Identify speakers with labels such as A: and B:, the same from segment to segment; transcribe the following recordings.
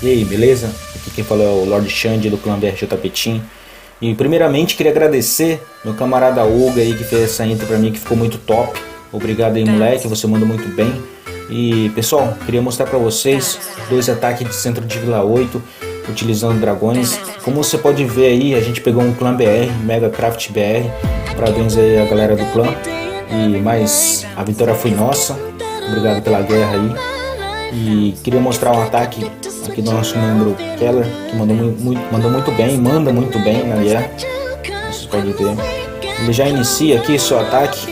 A: E aí, beleza? Aqui quem fala é o Lord Xande do clã BRJ Tapetim. E primeiramente queria agradecer meu camarada Hugo aí que fez essa intro pra mim, que ficou muito top. Obrigado aí, moleque, você mandou muito bem. E pessoal, queria mostrar pra vocês 2 ataques de centro de Vila 8 utilizando dragões. Como você pode ver aí, a gente pegou um clã BR, Mega Craft BR. Parabéns aí a galera do clã. Mas a vitória foi nossa. Obrigado pela guerra aí. E queria mostrar um ataque aqui do nosso membro Keller, que mandou muito bem, manda muito bem na guerra. Vocês podem ver. Ele já inicia aqui seu ataque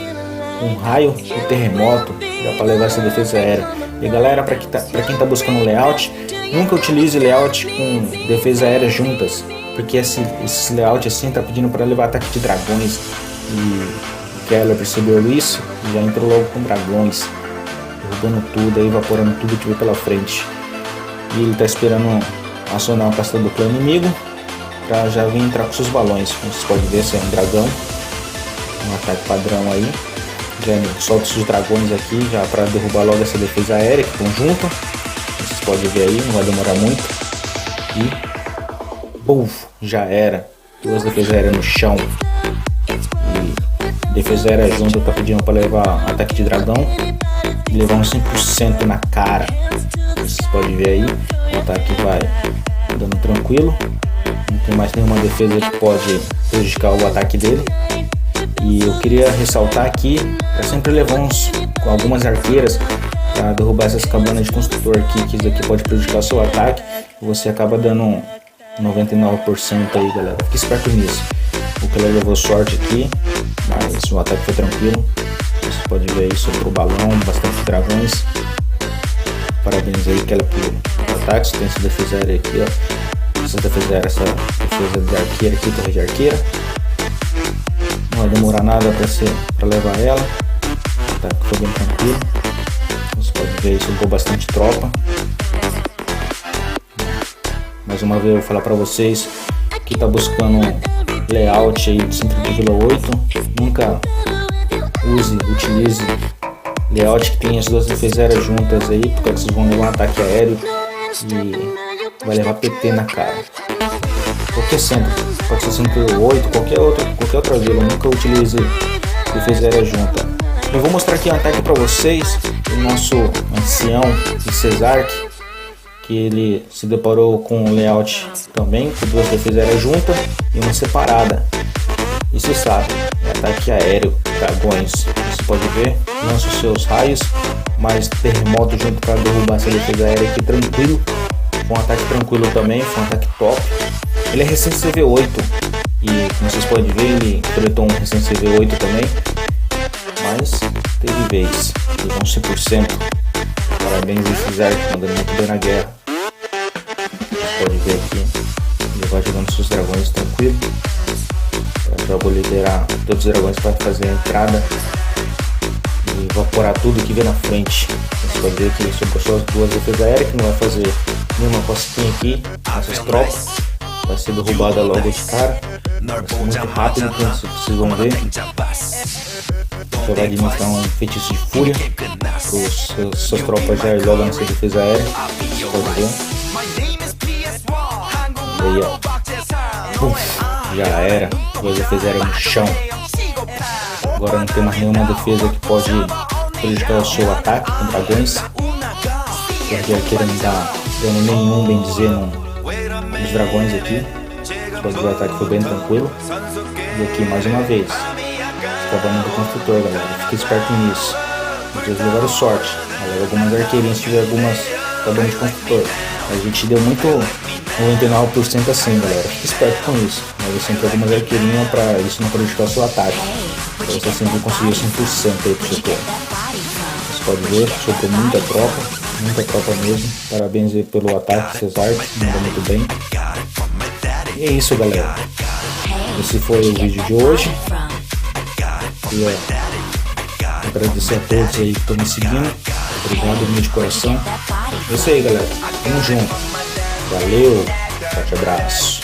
A: com um raio e terremoto, já para levar essa defesa aérea. E galera, para quem tá buscando layout, nunca utilize layout com defesa aérea juntas, porque esse layout assim tá pedindo para levar ataque de dragões. E o Keller percebeu isso e já entrou logo com dragões, derrubando tudo, aí, evaporando tudo que veio pela frente. E ele tá esperando acionar o castelo do clã inimigo para já vir entrar com seus balões. Como vocês podem ver, esse é um dragão, um ataque padrão aí. Já solta os dragões aqui já para derrubar logo essa defesa aérea que estão junto. Vocês podem ver aí, não vai demorar muito. E buf, já era. 2 defesas aéreas no chão. E defesa aérea junto tá pedindo para levar ataque de dragão e levar um 100% na cara. Vocês podem ver aí, o ataque vai dando tranquilo, não tem mais nenhuma defesa que pode prejudicar o ataque dele. E eu queria ressaltar aqui para sempre levar com algumas arqueiras para derrubar essas cabanas de construtor aqui, que isso aqui pode prejudicar o seu ataque e você acaba dando 99% aí, galera. Fique esperto nisso. O que ele levou sorte aqui, mas o ataque foi tranquilo. Você pode ver aí sobre o balão, bastante dragões. Parabéns aí, Keller, pelo ataque. Tem essa defesa aérea aqui, ó. Essa defesa aérea, essa defesa de arqueira aqui, torre de arqueira. Não vai demorar nada para levar ela. O ataque foi bem tranquilo. Você pode ver, soltou bastante tropa. Mais uma vez eu vou falar para vocês que tá buscando layout aí de centro de Vila 8. Nunca utilize layout que tem as 2 defesas aéreas juntas aí, porque vocês vão levar um ataque aéreo e vai levar PT na cara. Qualquer centro, pode ser centro 8, qualquer outra vila, nunca utilize defesa aérea junta. Eu vou mostrar aqui um ataque para vocês do nosso ancião de Cesark, que ele se deparou com um layout também, com 2 defesas aéreas juntas e uma separada. E você sabe, é ataque aéreo, dragões. Você pode ver, lança os seus raios, mas terremoto junto para derrubar essa defesa aérea aqui tranquilo. Foi um ataque tranquilo também, foi um ataque top. Ele é recém CV8 e como vocês podem ver, ele enfrentou um recém CV8 também, mas teve vez, levou um 100%. Parabéns a Cesark, mandando muito bem na guerra. Vocês podem ver aqui, ele vai jogando seus dragões tranquilo. Eu já vou liderar todos os dragões para fazer a entrada e evaporar tudo que vem na frente. Você pode ver que ele sobrou só as 2 defesas aéreas, que não vai fazer nenhuma cosquinha aqui. Essas tropas vai ser derrubada logo de cara. Vai ser muito rápido, como vocês vão ver. Você vai administrar um feitiço de fúria para suas tropas já ir logo nessa defesa aérea. Você pode ver. E aí, ó. Já era. 2 defesas aéreas no chão. Agora não tem mais nenhuma defesa que pode prejudicar o seu ataque com dragões. Porque a arqueira não dá dano nenhum, bem dizer, nos dragões aqui. O ataque foi bem tranquilo. E aqui mais uma vez, acabando do construtor, galera. Fique esperto nisso. Vocês levaram sorte. Algumas arqueirinhas tiveram algumas cabanas de construtor. A gente deu muito 99% assim, galera. Fique esperto com isso. Mas sempre algumas arqueirinhas para isso não prejudicar o seu ataque. Para você sempre conseguir 100% aí pro seu plano. Você pode ver, sobrou muita tropa mesmo. Parabéns aí pelo ataque, Cesark, mandou muito bem. E é isso, galera. Esse foi o vídeo de hoje. Queria agradecer a todos aí que estão me seguindo. Obrigado, de coração. É isso aí, galera. Tamo junto. Valeu. Forte abraço.